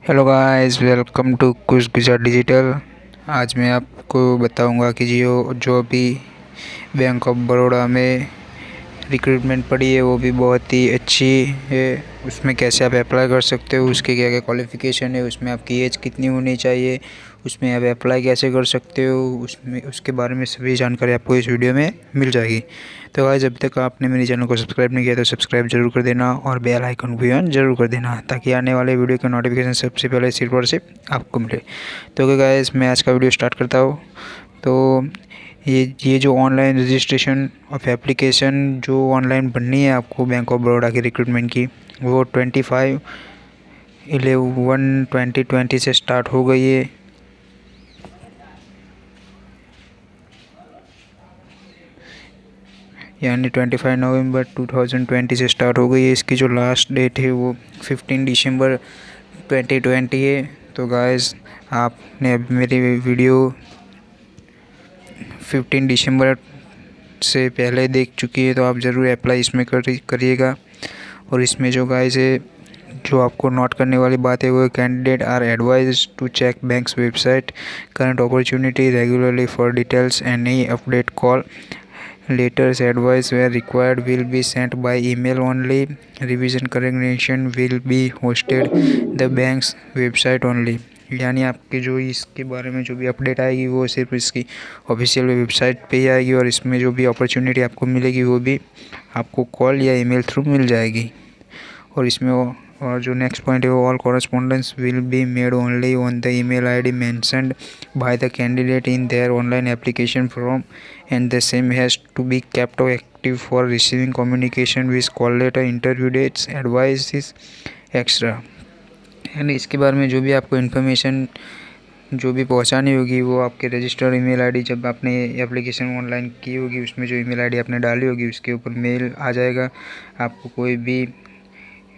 Hello guys, welcome to कुछ Gujarat digital. आज मैं आपको बताऊंगा कि जो भी बैंक ऑफ बड़ौदा में रिक्रूटमेंट पड़ी है वो भी बहुत ही अच्छी है। उसमें कैसे आप अप्लाई कर सकते हो, उसके क्या क्या क्वालिफ़िकेशन है, उसमें आपकी एज कितनी होनी चाहिए, उसमें आप अप्लाई कैसे कर सकते हो, उसमें उसके बारे में सभी जानकारी आपको इस वीडियो में मिल जाएगी। तो गाइस, अभी तक आपने मेरे चैनल को सब्सक्राइब नहीं किया तो सब्सक्राइब जरूर कर देना और बेल आइकन भी ऑन जरूर कर देना, ताकि आने वाले वीडियो का नोटिफिकेशन सबसे पहले सिर्फ और सिर्फ आपको मिले। तो ओके गाइस, मैं आज का वीडियो स्टार्ट करता हूँ। तो ये जो ऑनलाइन रजिस्ट्रेशन ऑफ एप्लीकेशन जो ऑनलाइन बननी है आपको बैंक ऑफ बड़ौदा की रिक्रूटमेंट की, वो 25/11/2020 से स्टार्ट हो गई है। यानी 25 नवंबर 2020 से स्टार्ट हो गई है। इसकी जो लास्ट डेट है वो 15 दिसंबर 2020 है। तो गाइस, आपने अब मेरी वीडियो 15 दिसंबर से पहले देख चुकी है तो आप ज़रूर अप्लाई इसमें करिएगा। और इसमें जो गाइस है, जो आपको नोट करने वाली बात है वो, candidate are advise to check banks website current opportunity regularly for details any update call letters advice where required will be sent by email only. Revision correction will be hosted the bank's website only. यानी आपके जो इसके बारे में जो भी update आएगी वो सिर्फ इसकी ऑफिशियल वेबसाइट पे ही आएगी, और इसमें जो भी अपॉर्चुनिटी आपको मिलेगी वो भी आपको कॉल या ईमेल थ्रू मिल जाएगी। और इसमें और जो नेक्स्ट पॉइंट है वो, all correspondence will be made only on the email ID mentioned by the candidate in their online application form and the same has to be kept active for receiving communication with call letter, interview dates, advice extra. यानी इसके बारे में जो भी आपको information जो भी पहुंचानी होगी वो आपके रजिस्टर्ड ईमेल आईडी, जब आपने एप्लीकेशन ऑनलाइन की होगी उसमें जो ईमेल आईडी आपने डाली होगी उसके ऊपर मेल आ जाएगा। आपको कोई भी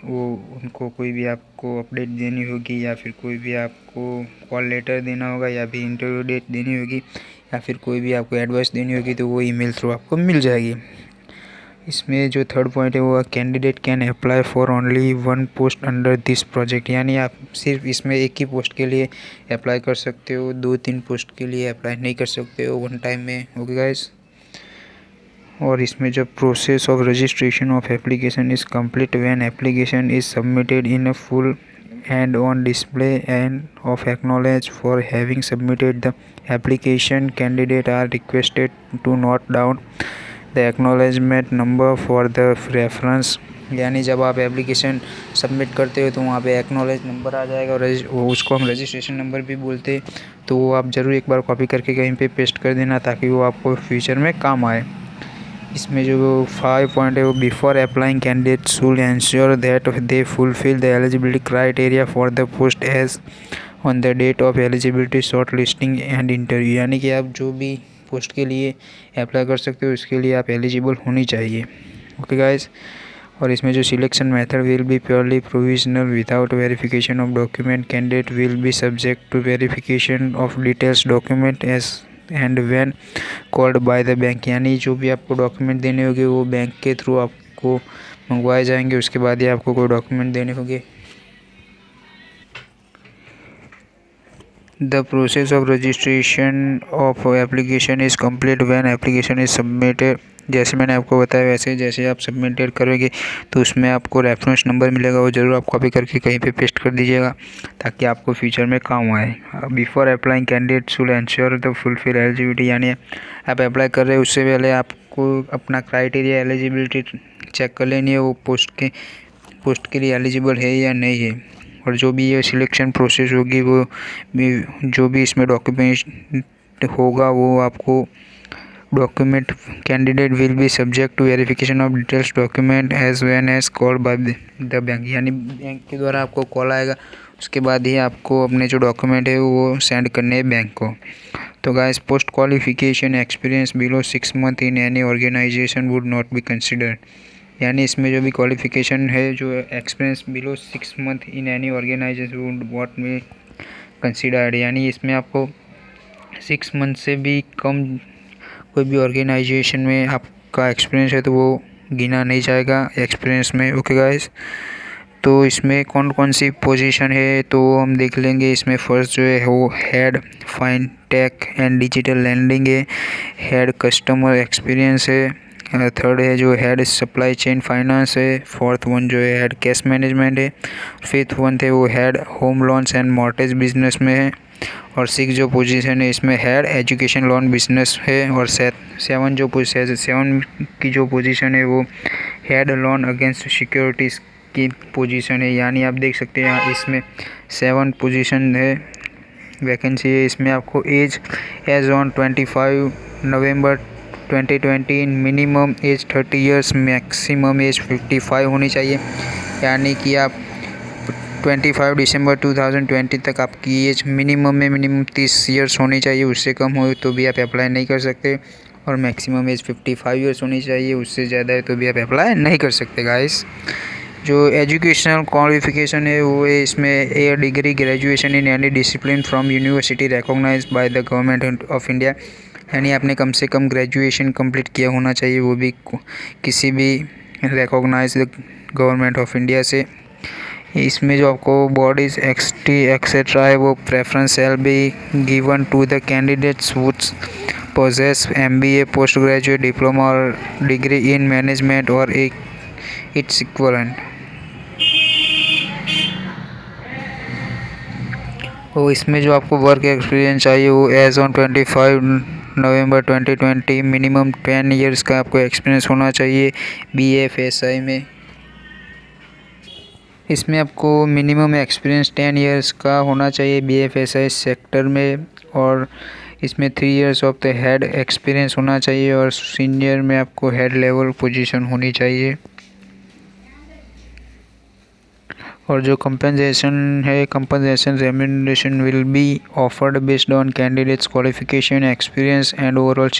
उनको कोई भी आपको अपडेट देनी होगी, या फिर कोई भी आपको कॉल लेटर देना होगा, या फिर इंटरव्यू डेट देनी होगी, या फिर कोई भी आपको एडवाइस देनी होगी, तो वो ईमेल थ्रू आपको मिल जाएगी। इसमें जो थर्ड पॉइंट है वो, candidate can apply for only one post under this project. यानी आप सिर्फ इसमें एक ही पोस्ट के लिए अप्लाई कर सकते हो, 2-3 पोस्ट के लिए अप्लाई नहीं कर सकते हो वन टाइम में। Okay guys. और इसमें जब process of registration of application is complete when application is submitted in a full and on display and of acknowledge for having submitted the application, candidate are requested to note down the acknowledgement number for the reference। यानी जब आप application submit करते हो तो वहाँ पे acknowledge number आ जाएगा, और उसको हम रजिस्ट्रेशन नंबर भी बोलते हैं। तो वो आप ज़रूर एक बार कॉपी करके कहीं पे पेस्ट कर देना, ताकि वो आपको फ्यूचर में काम आए। इसमें जो 5 पॉइंट है वो, before applying candidate should ensure that they fulfil the eligibility criteria for the post as on the date of eligibility short listing and interview. यानी कि आप जो भी पोस्ट के लिए अप्लाई कर सकते हो उसके लिए आप एलिजिबल होनी चाहिए। Okay guys. और इसमें जो selection method will be purely provisional without verification of document. Candidate will be subject to verification of details document as and when called by the bank. यानी जो भी आपको डॉक्यूमेंट देने होंगे वो बैंक के थ्रू आपको मंगवाए जाएंगे, उसके बाद ही आपको कोई डॉक्यूमेंट देने होंगे। The process of registration of application is complete when application is submitted. जैसे मैंने आपको बताया वैसे जैसे आप सबमिटेड करोगे तो उसमें आपको रेफरेंस नंबर मिलेगा, वो ज़रूर आप कॉपी करके कहीं पे पेस्ट कर दीजिएगा, ताकि आपको फ्यूचर में काम आए। Before applying candidate should ensure the fulfil eligibility. यानी आप अप्लाई कर रहे हैं उससे पहले आपको अपना क्राइटेरिया एलिजिबिलिटी चेक कर लेनी है, वो पोस्ट के लिए एलिजिबल है या नहीं है। और जो भी ये सिलेक्शन प्रोसेस होगी वो जो भी इसमें डॉक्यूमेंट होगा वो आपको document, candidate will be subject to verification of details document as when as called by the bank. यानी बैंक के द्वारा आपको कॉल आएगा, उसके बाद ही आपको अपने जो डॉक्यूमेंट है वो सेंड करने हैं बैंक को। तो guys, post qualification experience below 6 month in any organization would not be considered. यानी इसमें जो भी क्वालिफिकेशन है, जो experience below 6 month in any organization would not be considered. यानी इसमें आपको 6 मंथ से भी कम कोई भी ऑर्गेनाइजेशन में आपका एक्सपीरियंस है तो वो गिना नहीं जाएगा एक्सपीरियंस में। Okay guys. तो इसमें कौन कौन सी पोजीशन है तो हम देख लेंगे। इसमें फर्स्ट जो है वो हेड फाइनटेक एंड डिजिटल लैंडिंग है, हेड कस्टमर एक्सपीरियंस है, थर्ड है जो हेड सप्लाई चेन फाइनेंस है, फोर्थ वन जो है हेड कैश मैनेजमेंट है, फिफ्थ वन थे वो head home loans and mortgage business में है, और सिक्स जो पोजीशन है इसमें हेड एजुकेशन लोन बिजनेस है, और सेवन की जो पोजीशन है वो हेड लोन अगेंस्ट सिक्योरिटीज़ की पोजीशन है। यानी आप देख सकते हैं यहाँ इसमें 7 पोजीशन है, वैकेंसी है। इसमें आपको age on 25 November 2020 minimum age 30 years, maximum age 55 होनी चाहिए। यानी कि आप 25 दिसंबर 2020 तक आपकी एज मिनिमम 30 इयर्स होनी चाहिए। उससे कम हो तो भी आप अप्लाई नहीं कर सकते, और मैक्सिमम एज 55 इयर्स होनी चाहिए। उससे ज़्यादा है तो भी आप अप्लाई नहीं कर सकते गाइस। जो एजुकेशनल क्वालिफिकेशन है वो है इसमें a degree graduation in any discipline from university recognised by the government of India. यानी आपने कम से कम ग्रेजुएशन कंप्लीट किया होना चाहिए, वो भी किसी भी रिकॉग्नाइज गवर्नमेंट ऑफ इंडिया से। इसमें जो आपको बॉडीज एक्सटी एक्सेट्रा है वो preference shall be given to the candidates would possess MBA, post graduate diploma और डिग्री इन मैनेजमेंट और इट्स इक्वलेंट। और इसमें जो आपको वर्क एक्सपीरियंस चाहिए वो age on 25 November 2020 minimum 10 years का आपको एक्सपीरियंस होना चाहिए BFSI में। इसमें आपको मिनिमम एक्सपीरियंस 10 इयर्स का होना चाहिए BFSI सेक्टर में, और इसमें 3 years of the head experience होना चाहिए, और सीनियर में आपको हेड लेवल पोजीशन होनी चाहिए। और जो compensation remuneration will be offered based on candidates qualification experience and overall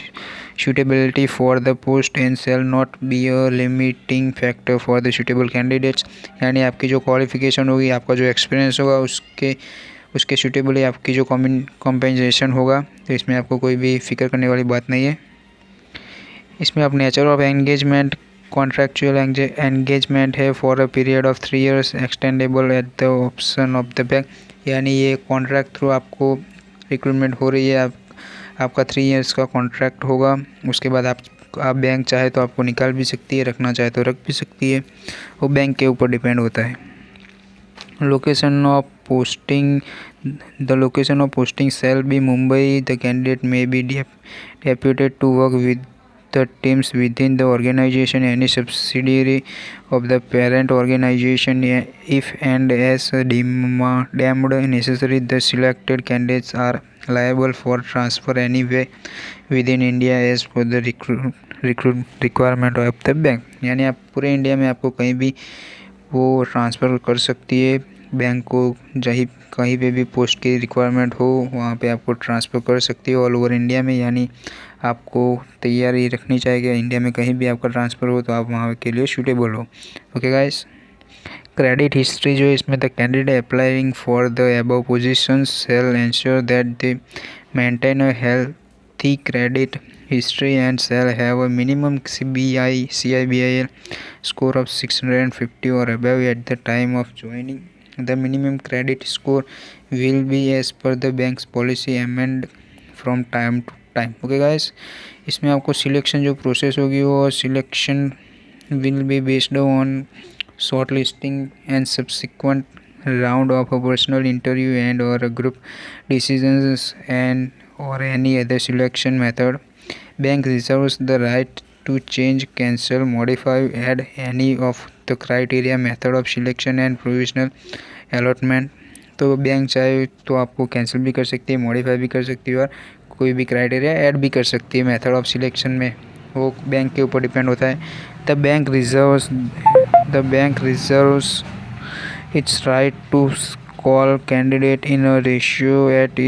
suitability for the post and shall not be a limiting factor for the suitable candidates। यानी आपकी जो qualification होगी, आपका जो एक्सपीरियंस होगा, उसके सूटेबल आपकी जो कॉम्पेंसेशन होगा, तो इसमें आपको कोई भी फिक्र करने वाली बात नहीं है। इसमें आप nature of engagement contractual engagement है for a period of 3 years extendable at the option of the bank. यानी ये कॉन्ट्रैक्ट थ्रू आपको रिक्रूटमेंट हो रही है, आपका 3 इयर्स का कॉन्ट्रैक्ट होगा। उसके बाद आप बैंक चाहे तो आपको निकाल भी सकती है, रखना चाहे तो रख भी सकती है, वो बैंक के ऊपर डिपेंड होता है। Location of posting the location of posting shall be Mumbai. The candidate may be deputed to work with the teams within the organization, any subsidiary of the parent organization, if and as deemed necessary. The selected candidates are liable for transfer anywhere within India as per the requirement of the bank। यानी आप पूरे India में आपको कहीं भी वो transfer कर सकती है, बैंक को कहीं पे भी पोस्ट की रिक्वायरमेंट हो वहाँ पे आपको ट्रांसफ़र कर सकती है ऑल ओवर इंडिया में। यानी आपको तैयारी रखनी चाहिए, इंडिया में कहीं भी आपका ट्रांसफ़र हो तो आप वहाँ के लिए सूटेबल हो। ओके गाइस, क्रेडिट हिस्ट्री जो है इसमें the candidate applying for the above positions shall ensure that they maintain a healthy credit history and shall have a minimum CIBIL score of 650 or above at the time of joining. The minimum credit score will be as per the bank's policy amend from time to time। Okay guys, इसमें आपको selection जो process होगी वो selection will be based on shortlisting and subsequent round of a personal interview and or a group decisions and or any other selection method। Bank reserves the right to change, cancel, modify, add any of the criteria, method of selection and provisional allotment। तो bank चाहे तो आपको cancel भी कर सकती है, modify भी कर सकती है, और कोई भी क्राइटेरिया ऐड भी कर सकती है मेथड ऑफ सिलेक्शन में, वो बैंक के ऊपर डिपेंड होता है। The bank reserves its right to call candidate in a ratio at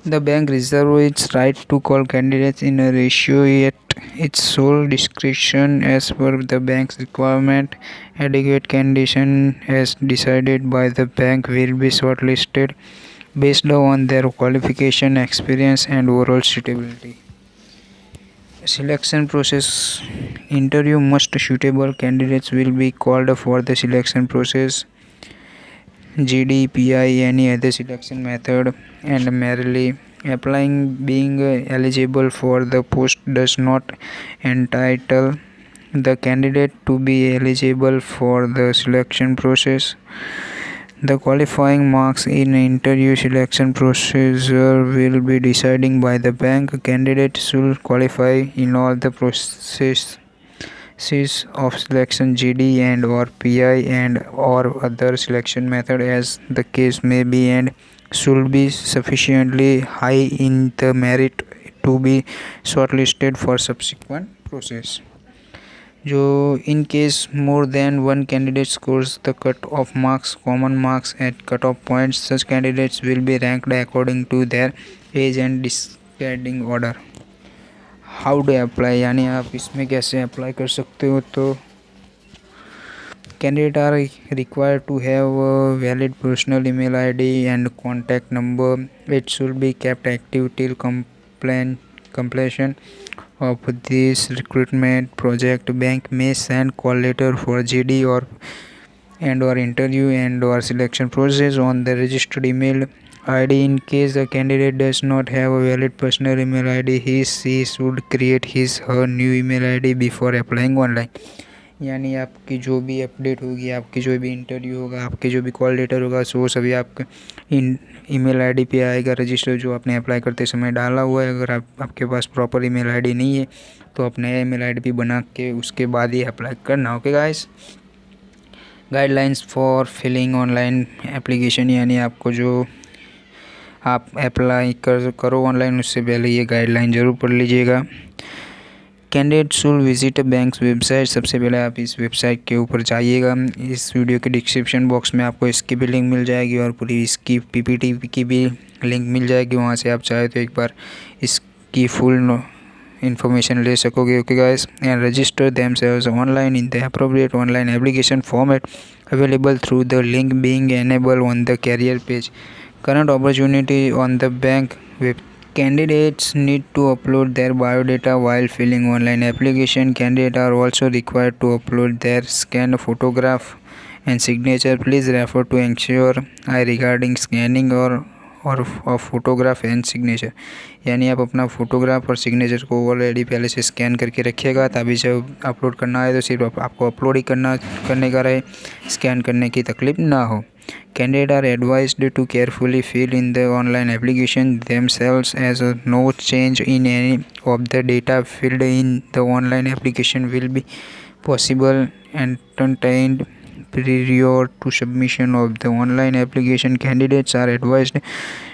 The bank reserves its right to call candidates in a ratio at its sole discretion as per the bank's requirement। Adequate condition as decided by the bank will be shortlisted based on their qualification, experience and overall suitability। Selection process. Interview must suitable candidates will be called for the selection process. GD, PI, any other selection method, and merely applying being eligible for the post does not entitle the candidate to be eligible for the selection process. The qualifying marks in interview selection procedure will be decided by the bank. Candidate should qualify in all the processes of selection, GD and or PI and or other selection method as the case may be, and should be sufficiently high in the merit to be shortlisted for subsequent process. जो in case more than one candidate scores the cut-off marks, common marks at cut-off points, such candidates will be ranked according to their age and descending order. How do apply, यानी आप इसमें कैसे apply कर सकते हो. तो candidate are required to have valid personal email ID and contact number. It should be kept active till completion of this recruitment project. Bank may send call letter for GD or interview and or selection process on the registered email ID. In case the candidate does not have a valid personal email ID, she should create her new email ID before applying online. यानी आपकी जो भी update होगी, आपकी जो भी interview होगा, आपके जो भी कॉल लेटर होगा, वो सभी आपके ईमेल आईडी पे आएगा रजिस्टर जो आपने अप्लाई करते समय डाला हुआ है. अगर आपके पास प्रॉपर ईमेल आईडी नहीं है तो आप नया ईमेल आईडी भी बना के उसके बाद ही अप्लाई करना. Okay guys. Guidelines for filling online application, यानी आपको जो आप अप्लाई करो ऑनलाइन उससे पहले ये गाइडलाइन ज़रूर पढ़ लीजिएगा. Candidate should visit banks website. सबसे पहले आप इस वेबसाइट के ऊपर जाइएगा. इस वीडियो के डिस्क्रिप्शन बॉक्स में आपको इसकी भी लिंक मिल जाएगी और पूरी इसकी पीपीटी की भी लिंक मिल जाएगी. वहाँ से आप चाहे तो एक बार इसकी फुल information ले सकोगे. Okay guys. And register themselves online in the appropriate online application format available through the link being enabled on the career page. Current opportunity on the bank web. Candidates need to upload their biodata while filling online application. Candidates are also required to upload their scanned photograph and signature. Please refer to ensure regarding scanning or photograph and signature. यानी आप अपना photograph और signature को already पहले से scan करके रखिएगा, तभी जब अपलोड करना है तो सिर्फ आपको अपलोड ही करने का रहे, स्कैन करने की तकलीफ ना हो. Candidates are advised to carefully fill in the online application themselves as no change in any of the data filled in the online application will be possible and contained prior to submission of the online application. Candidates are advised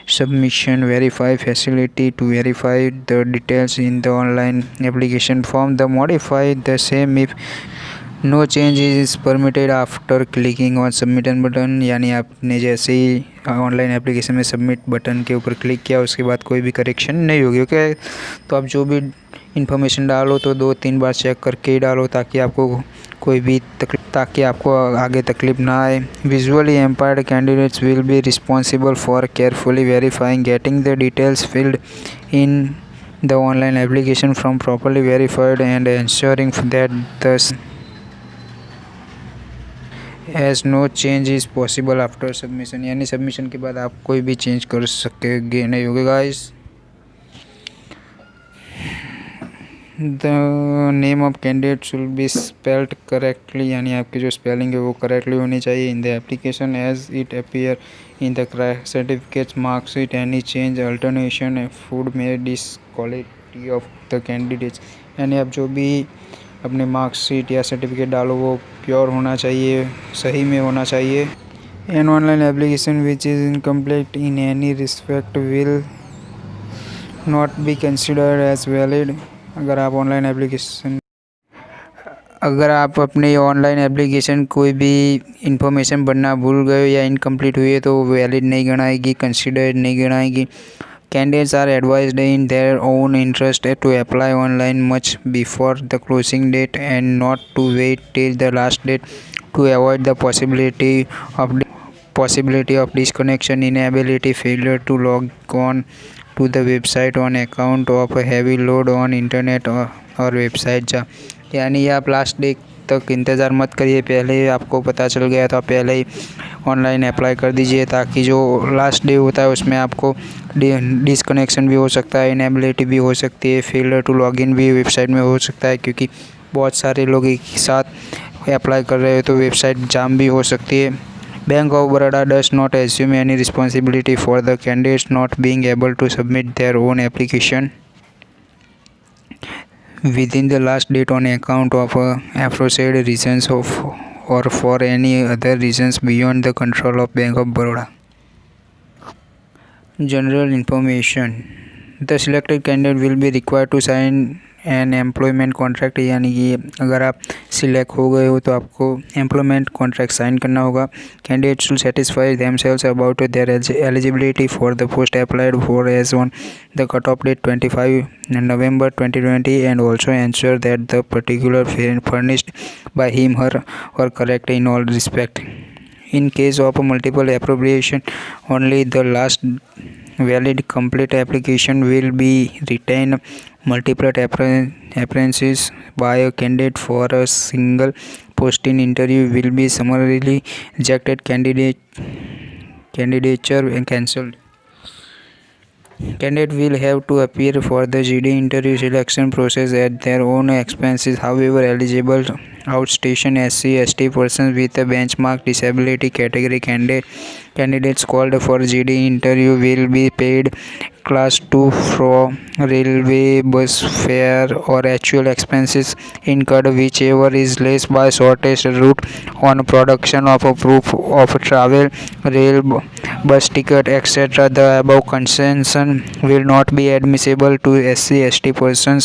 submission verify facility to verify the details in the online application form. The modify the same if no change is permitted after clicking on submit button. यानी आपने जैसे ही online application में submit button के ऊपर click किया उसके बाद कोई भी करेक्शन नहीं होगी. ओके. तो आप जो भी इंफॉर्मेशन डालो तो 2-3 बार चेक करके ही डालो ताकि आपको आगे तकलीफ ना आए. Visually impaired candidates will be responsible for carefully verifying getting the details filled in the online application from properly verified and ensuring that the age no change is possible after submission. यानी submission के बाद आप कोई भी change कर सकेंगे नहीं. होगा guys. The name of candidate should be spelled correctly. यानी आपकी जो स्पेलिंग है वो करेक्टली होनी चाहिए in the application as it appear in the certificates marksheet. Any change alternation food में डिसक्वालिटी ऑफ द कैंडिडेट्स. यानी आप जो भी अपने मार्कशीट या सर्टिफिकेट डालो वो प्योर होना चाहिए, सही में होना चाहिए. An online application which is incomplete in any respect will not be considered as valid. अगर आप अपने ऑनलाइन एप्लीकेशन कोई भी इंफॉर्मेशन भरना भूल गए या इनकम्प्लीट हुई है तो वैलिड नहीं गणाएगी, कंसिडर्ड नहीं गणाएगी. Candidates are advised in their own interest to apply online much before the closing date and not to wait till the last date to avoid the possibility of disconnection, inability, failure to log on to the website on account of a heavy load on internet और website जा, यानी आप last day तक इंतज़ार मत करिए, पहले ही आपको पता चल गया तो आप पहले ही ऑनलाइन अप्लाई कर दीजिए, ताकि जो लास्ट डे होता है उसमें आपको डिसकनेक्शन भी हो सकता है, इनेबिलिटी भी हो सकती है, फेलियर टू लॉगिन भी वेबसाइट में हो सकता है, क्योंकि बहुत सारे लोग एक ही साथ अप्लाई कर रहे हो तो वेबसाइट जाम भी हो सकती है। Bank of Baroda does not assume any responsibility for the candidates not being able to submit their own application within the last date on account of aforesaid reasons or for any other reasons beyond the control of Bank of Baroda. General information: the selected candidate will be required to sign an employment contract, यानी कि अगर आप select हो गए हो तो आपको employment contract sign करना होगा। Candidates to satisfy themselves about their eligibility for the post applied for as on the cut off date 25 November 2020 and also ensure that the particular furnished by him her or correct in all respect. In case of multiple appropriation, only the last valid complete application will be retained. Multiple appearances by a candidate for a single posting interview will be summarily rejected. Candidature and cancelled. Candidate will have to appear for the GD interview selection process at their own expenses. However, eligible outstation SC/ST persons with a benchmark disability category candidates called for GD interview will be paid Class 2 from railway bus fare or actual expenses incurred, whichever is less by shortest route on production of a proof of travel, rail, bus ticket, etc. The above concession will not be admissible to SC/ST persons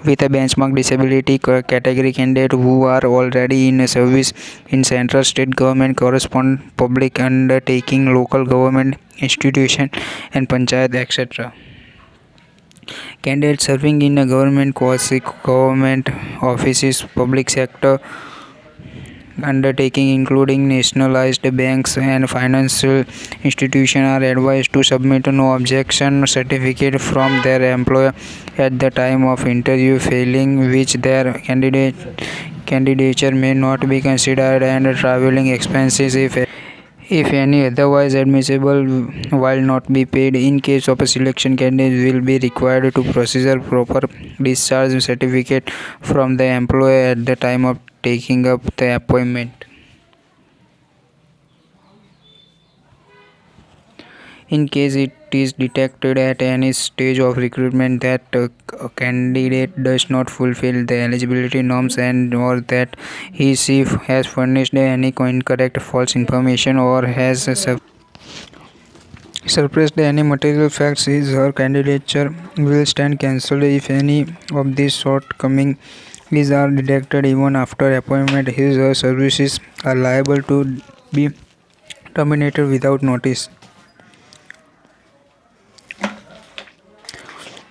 with a benchmark disability category candidate who are already in service in central, state government, correspond public undertaking, local government institution and panchayat, etc. Candidates serving in a government, quasi-government offices, public sector undertaking including nationalized banks and financial institutions are advised to submit no objection certificate from their employer at the time of interview, failing which their candidature may not be considered, and traveling expenses, if any, otherwise admissible, while not be paid. In case of a selection, candidate will be required to procure proper discharge certificate from the employer at the time of taking up the appointment. In case it is detected at any stage of recruitment that a candidate does not fulfill the eligibility norms and or that he/she has furnished any incorrect false information or has suppressed any material facts, his or her candidature will stand cancelled. If any of these shortcomings are detected even after appointment, his or her services are liable to be terminated without notice.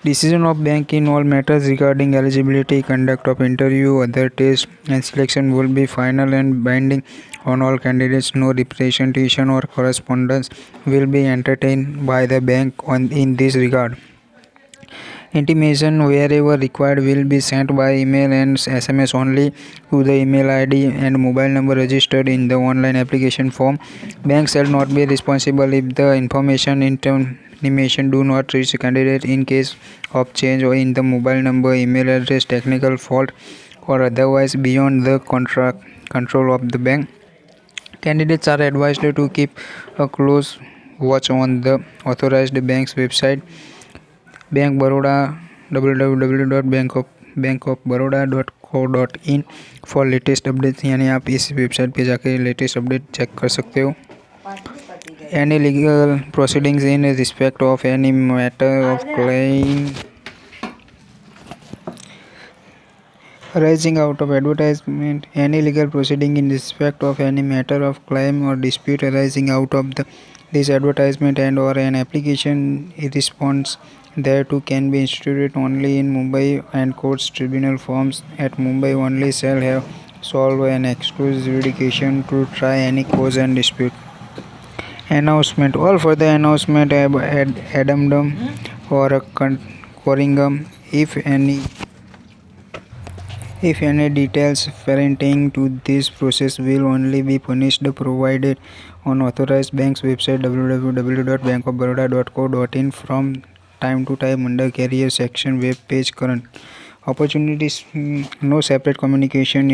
Decision of bank in all matters regarding eligibility, conduct of interview, other tests and selection will be final and binding on all candidates. No representation or correspondence will be entertained by the bank in this regard. Intimation wherever required will be sent by email and SMS only to the email ID and mobile number registered in the online application form. Bank shall not be responsible if the information intimation do not reach the candidate in case of change or in the mobile number, email address, technical fault or otherwise beyond the control of the bank. Candidates are advised to keep a close watch on the authorized bank's website. Bank Baroda, www.bankofbaroda.co.in for latest updates, यानी आप इस website पे जाके latest update check कर सकते हो. Any legal proceedings in respect of any matter of claim arising out of advertisement, any legal proceeding in respect of any matter of claim or dispute arising out of this advertisement and or an application in response thereto can be instituted only in Mumbai, and courts tribunal forms at Mumbai only shall have solved an exclusive jurisdiction to try any cause and dispute. Announcement. All further announcement addendum or a curriculum. If any details pertaining to this process will only be punished provided on authorized bank's website www.bankofbaroda.co.in from time to time under career section web page. Current opportunities. No separate communication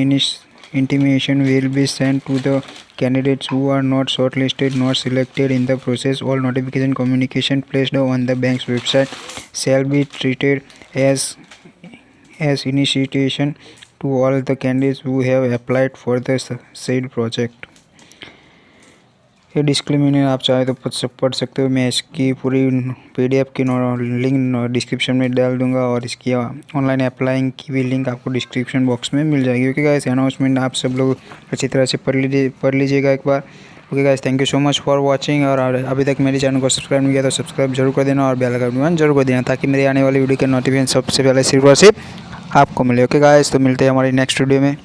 intimation will be sent to the candidates who are not shortlisted nor selected in the process. All notification communication placed on the bank's website shall be treated as initiation to all the candidates who have applied for the said project. ये disclaimer आप चाहे तो पढ़ सकते हो। मैं इसकी पूरी PDF की लिंक डिस्क्रिप्शन में डाल दूंगा और इसकी ऑनलाइन अप्लाइंग की भी लिंक आपको डिस्क्रिप्शन बॉक्स में मिल जाएगी। ओके गाइस, अनाउंसमेंट आप सब लोग अच्छी तरह से पढ़ लीजिएगा एक बार। Okay guys, thank you so much for watching. और अभी तक मेरे चैनल को सब्सक्राइब नहीं किया तो सब्सक्राइब जरूर कर देना और बेल आइकन जरूर कर देना ताकि मेरे आने वाली वीडियो के नोटिफिकेशन सबसे पहले सिर्फ और सिर्फ आपको मिले। ओके गाइस, तो मिलते हैं हमारी नेक्स्ट वीडियो में।